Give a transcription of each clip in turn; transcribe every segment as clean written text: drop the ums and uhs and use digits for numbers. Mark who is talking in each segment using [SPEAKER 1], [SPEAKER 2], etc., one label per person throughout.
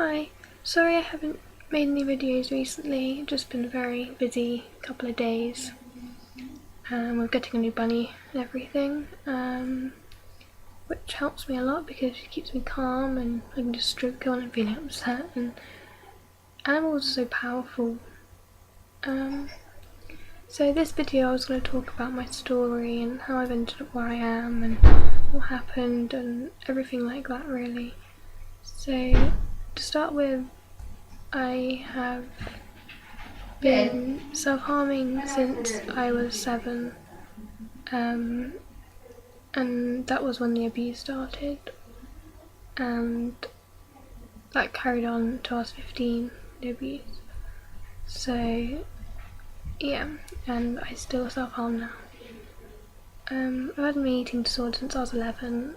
[SPEAKER 1] Hi, sorry I haven't made any videos recently. I've just been a very busy couple of days. We're getting a new bunny and everything, which helps me a lot because she keeps me calm and I can just stroke her when I'm feeling upset. And animals are so powerful. So this video I was going to talk about my story and how I've ended up where I am and what happened and everything like that really. So to start with, I have been self-harming since I was 7, and that was when the abuse started, and that carried on till I was 15, the abuse. So yeah, and I still self-harm now. I've had an eating disorder since I was 11,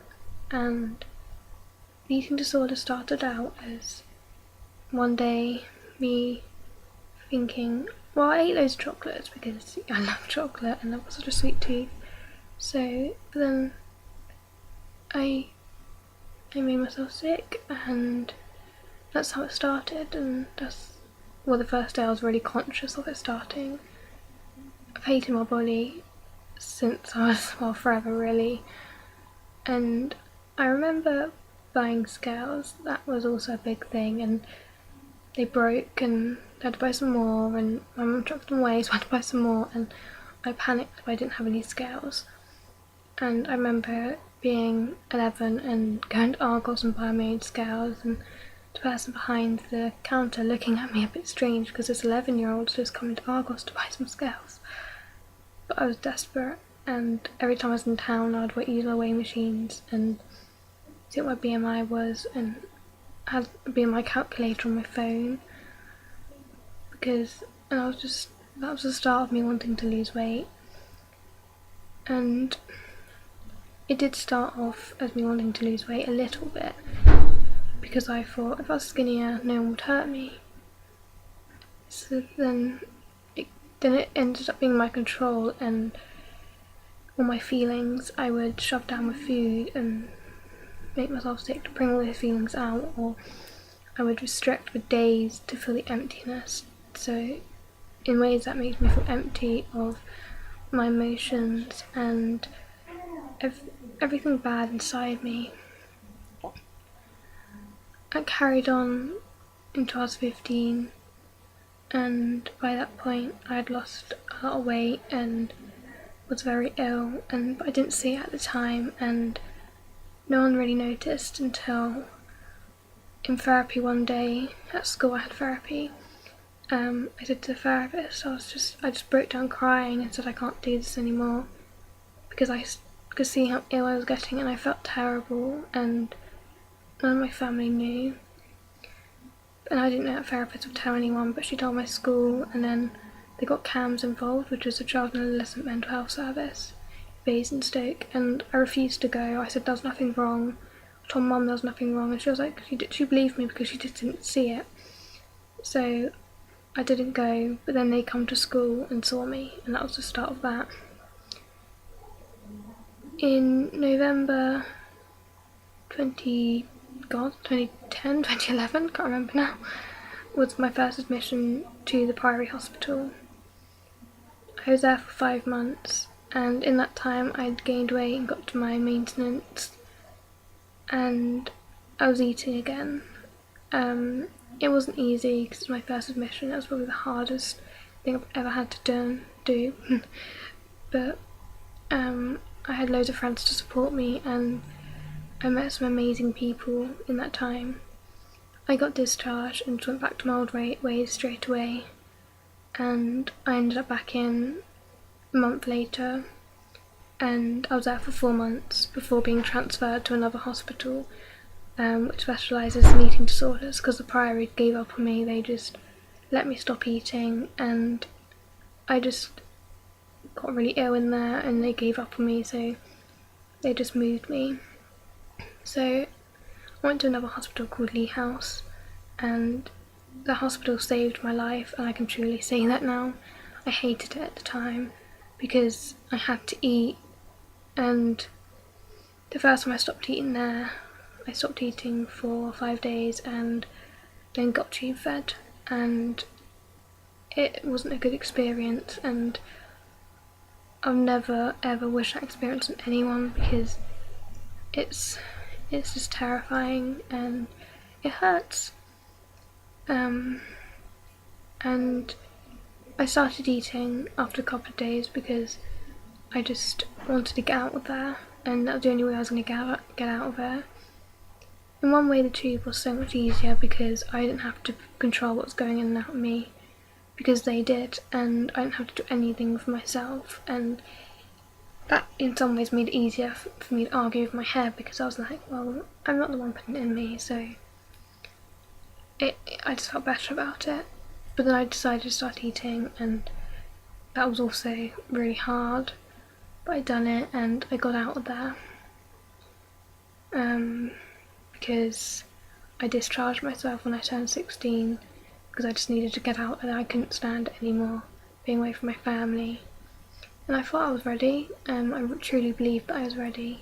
[SPEAKER 1] and the eating disorder started out as one day me thinking, well, I ate loads of chocolates because I love chocolate and I've got such a sweet tooth. So then I made myself sick, and that's how it started. And that's, well, the first day I was really conscious of it starting. I've hated my body since I was, well, forever really. And I remember buying scales. That was also a big thing, and they broke and I had to buy some more, and my mum chucked them away, so I had to buy some more, and I panicked if I didn't have any scales. And I remember being 11 and going to Argos and buying my own scales, and the person behind the counter looking at me a bit strange because this 11-year-old's just coming to Argos to buy some scales. But I was desperate, and every time I was in town I'd use my weighing machines and see what my BMI was, and I had a BMI calculator on my phone and that was the start of me wanting to lose weight. And it did start off as me wanting to lose weight a little bit, because I thought if I was skinnier no one would hurt me. So then it ended up being my control, and all my feelings I would shove down with food and make myself sick to bring all those feelings out, or I would restrict for days to feel the emptiness. So in ways that makes me feel empty of my emotions and everything bad inside me. That carried on until I was 15, and by that point I had lost a lot of weight and was very ill, but I didn't see it at the time, and no one really noticed until in therapy one day at school. I had therapy. I said to the therapist, I just broke down crying and said I can't do this anymore because I could see how ill I was getting, and I felt terrible, and none of my family knew. And I didn't know that therapist would tell anyone, but she told my school, and then they got CAMS involved, which is the Child and Adolescent Mental Health Service, Basingstoke, and I refused to go. I said there was nothing wrong. I told Mum there was nothing wrong, and she was like, she believed me because she just didn't see it. So I didn't go, but then they come to school and saw me, and that was the start of that. In November 2010, 2011, can't remember now, was my first admission to the Priory Hospital. I was there for 5 months, and in that time I'd gained weight and got to my maintenance, and I was eating again. It wasn't easy because it was my first admission. It was probably the hardest thing I've ever had to do. But I had loads of friends to support me, and I met some amazing people in that time. I got discharged and went back to my old ways straight away, and I ended up back in a month later, and I was there for 4 months before being transferred to another hospital which specialises in eating disorders, because the Priory gave up on me. They just let me stop eating, and I just got really ill in there, and they gave up on me, so they just moved me. So I went to another hospital called Lee House, and the hospital saved my life, and I can truly say that now. I hated it at the time because I had to eat, and the first time I stopped eating there, I stopped eating for 5 days, and then got tube fed, and it wasn't a good experience, and I've never ever wished that experience on anyone because it's just terrifying and it hurts. And I started eating after a couple of days because I just wanted to get out of there, and that was the only way I was going to get out of there. In one way the tube was so much easier because I didn't have to control what was going in and out of me, because they did, and I didn't have to do anything for myself, and that in some ways made it easier for me to argue with my head, because I was like, well, I'm not the one putting it in me, so I just felt better about it. But then I decided to start eating, and that was also really hard, but I'd done it and I got out of there. Because I discharged myself when I turned 16 because I just needed to get out and I couldn't stand it anymore, being away from my family. And I thought I was ready, and I truly believed that I was ready.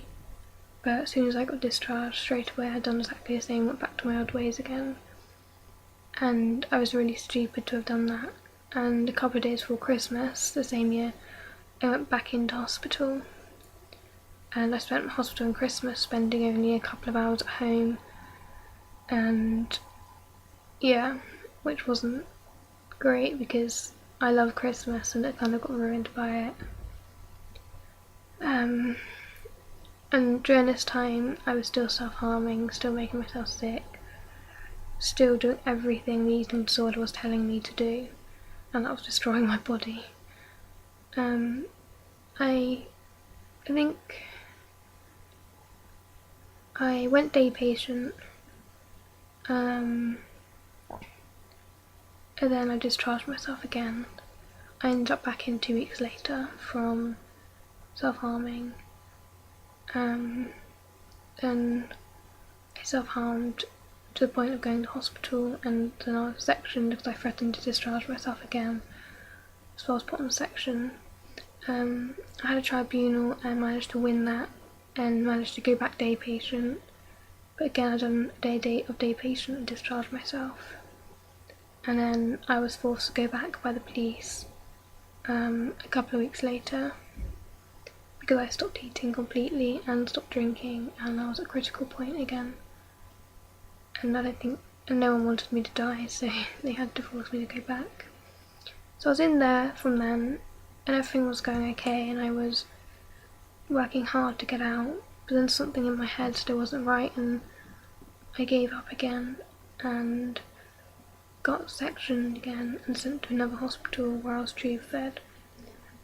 [SPEAKER 1] But as soon as I got discharged, straight away I'd done exactly the same, went back to my old ways again. And I was really stupid to have done that. And a couple of days before Christmas, the same year, I went back into hospital. And I spent hospital and Christmas spending only a couple of hours at home. And yeah, which wasn't great because I love Christmas and it kind of got ruined by it. And during this time I was still self-harming, still making myself sick, still doing everything the eating disorder was telling me to do, and that was destroying my body. I think I went day patient, and then I discharged myself again. I ended up back in 2 weeks later from self-harming. Then I self-harmed to the point of going to hospital, and then I was sectioned because I threatened to discharge myself again. So I was put on section. I had a tribunal and managed to win that and managed to go back day patient. But again, I'd done a day of day patient and discharged myself. And then I was forced to go back by the police a couple of weeks later because I stopped eating completely and stopped drinking, and I was at a critical point again. And no one wanted me to die, so they had to force me to go back. So I was in there from then, and everything was going okay, and I was working hard to get out, but then something in my head still wasn't right, and I gave up again, and got sectioned again and sent to another hospital where I was tube fed.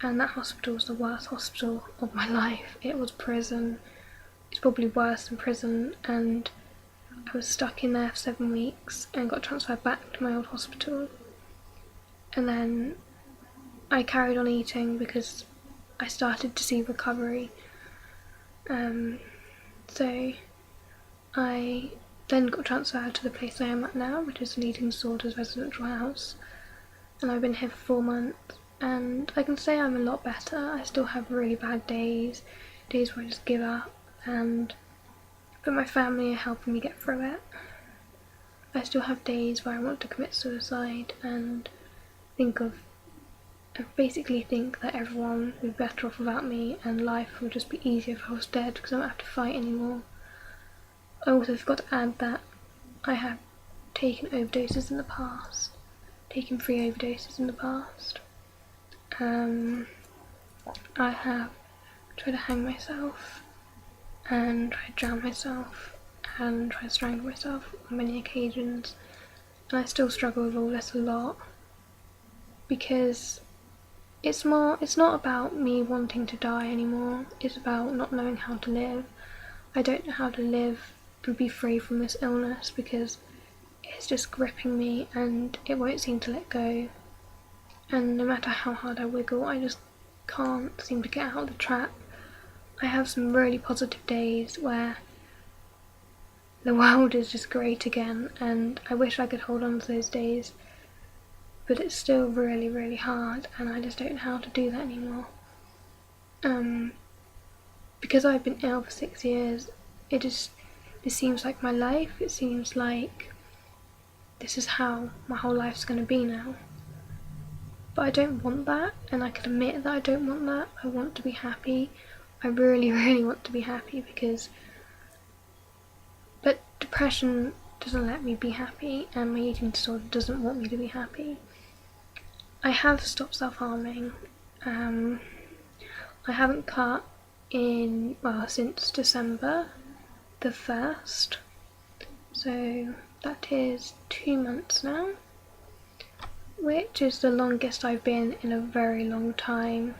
[SPEAKER 1] And that hospital was the worst hospital of my life. It was prison. It's probably worse than prison, and I was stuck in there for 7 weeks and got transferred back to my old hospital. And then I carried on eating because I started to see recovery. So I then got transferred to the place I am at now, which is an eating disorders residential house. And I've been here for 4 months. And I can say I'm a lot better. I still have really bad days where I just give up, but my family are helping me get through it. I still have days where I want to commit suicide and basically think that everyone would be better off without me and life would just be easier if I was dead because I don't have to fight anymore. I also forgot to add that I have taken overdoses in the past, taken 3 overdoses in the past. I have tried to hang myself and tried to drown myself and tried to strangle myself on many occasions, and I still struggle with all this a lot because it's not about me wanting to die anymore, it's about not knowing how to live. I don't know how to live and be free from this illness because it's just gripping me and it won't seem to let go. And no matter how hard I wiggle, I just can't seem to get out of the trap. I have some really positive days where the world is just great again, and I wish I could hold on to those days, but it's still really, really hard, and I just don't know how to do that anymore. Because I've been ill for 6 years, it seems like my life. It seems like this is how my whole life's going to be now. But I don't want that, and I can admit that I don't want that. I want to be happy. I really, really want to be happy but depression doesn't let me be happy, and my eating disorder doesn't want me to be happy. I have stopped self-harming. I haven't cut since December the 1st, so that is 2 months now, which is the longest I've been in a very long time,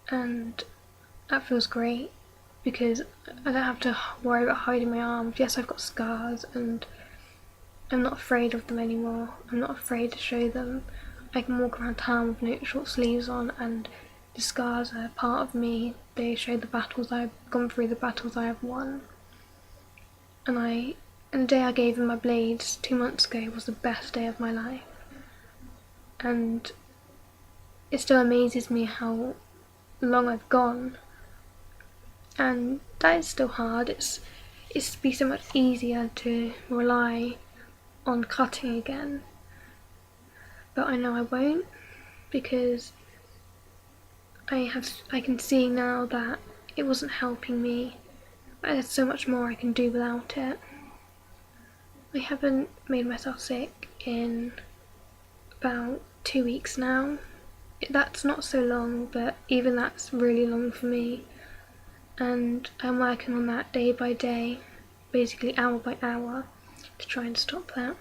[SPEAKER 1] and that feels great because I don't have to worry about hiding my arms. Yes, I've got scars and I'm not afraid of them anymore. I'm not afraid to show them. I can walk around town with no short sleeves on, and the scars are part of me. They show the battles I've gone through, the battles I have won. And the day I gave him my blades 2 months ago was the best day of my life. And it still amazes me how long I've gone. And that is still hard. It's be so much easier to rely on cutting again. But I know I won't, because I can see now that it wasn't helping me, but there's so much more I can do without it. I haven't made myself sick in about 2 weeks now. That's not so long, but even that's really long for me. And I'm working on that day by day, basically hour by hour, to try and stop that.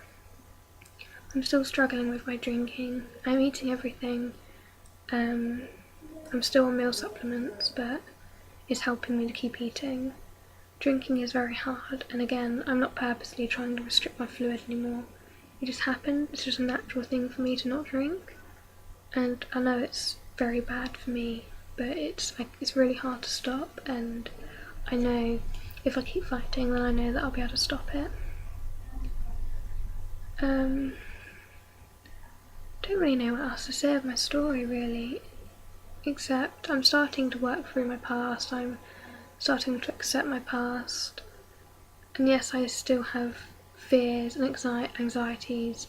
[SPEAKER 1] I'm still struggling with my drinking. I'm eating everything. I'm still on meal supplements, but it's helping me to keep eating. Drinking is very hard, and again, I'm not purposely trying to restrict my fluid anymore. It just happened. It's just a natural thing for me to not drink. And I know it's very bad for me, but it's really hard to stop, and I know if I keep fighting, then I know that I'll be able to stop it. Don't really know what else to say of my story, really, except I'm starting to work through my past. I'm starting to accept my past, and yes, I still have fears and anxieties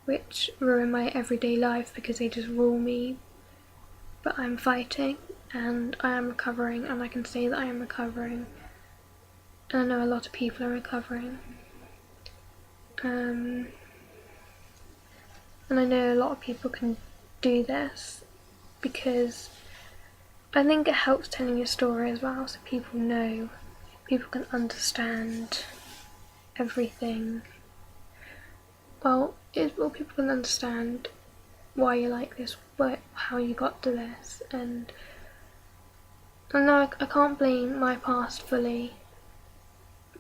[SPEAKER 1] which ruin my everyday life because they just rule me. But I'm fighting, and I am recovering, and I can say that I am recovering, and I know a lot of people are recovering. And I know a lot of people can do this, because I think it helps telling your story as well, so people know, people can understand everything. Well, people can understand why you're like this, how you got to this, and I know I can't blame my past fully,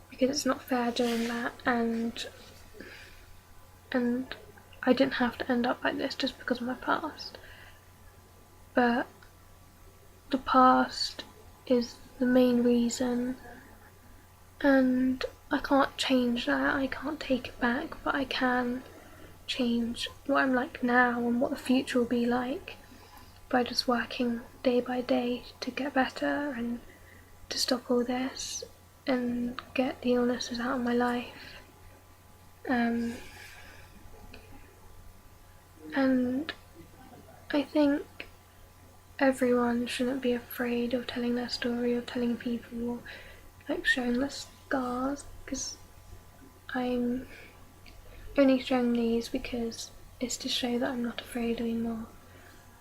[SPEAKER 1] because it's not fair doing that, and I didn't have to end up like this just because of my past. But the past is the main reason, and I can't change that. I can't take it back, but I can change what I'm like now and what the future will be like by just working day by day to get better and to stop all this and get the illnesses out of my life. And I think everyone shouldn't be afraid of telling their story, or telling people, like showing their scars, because I'm only showing these because it's to show that I'm not afraid anymore.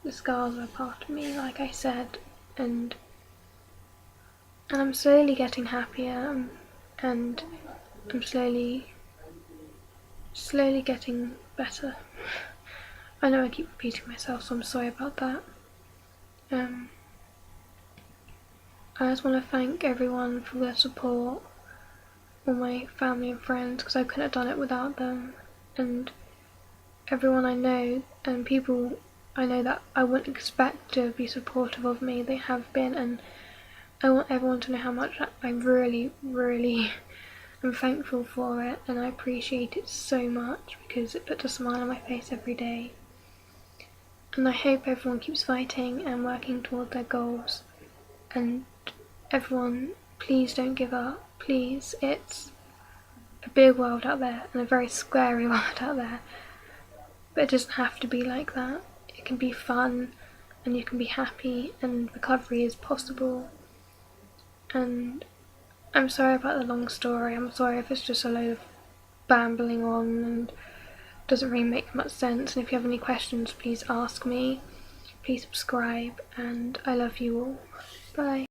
[SPEAKER 1] The scars are part of me, like I said, and I'm slowly getting happier, and I'm slowly getting better. I know I keep repeating myself, so I'm sorry about that. I just want to thank everyone for their support, all my family and friends, because I couldn't have done it without them, and everyone I know, and people I know that I wouldn't expect to be supportive of me. They have been, and I want everyone to know how much I really, really am thankful for it, and I appreciate it so much because it puts a smile on my face every day. And I hope everyone keeps fighting and working toward their goals. And everyone, please don't give up. Please, it's a big world out there and a very scary world out there, but it doesn't have to be like that. It can be fun and you can be happy and recovery is possible. And I'm sorry about the long story. I'm sorry if it's just a load of bambling on and doesn't really make much sense. And if you have any questions, please ask me. Please subscribe, and I love you all. Bye.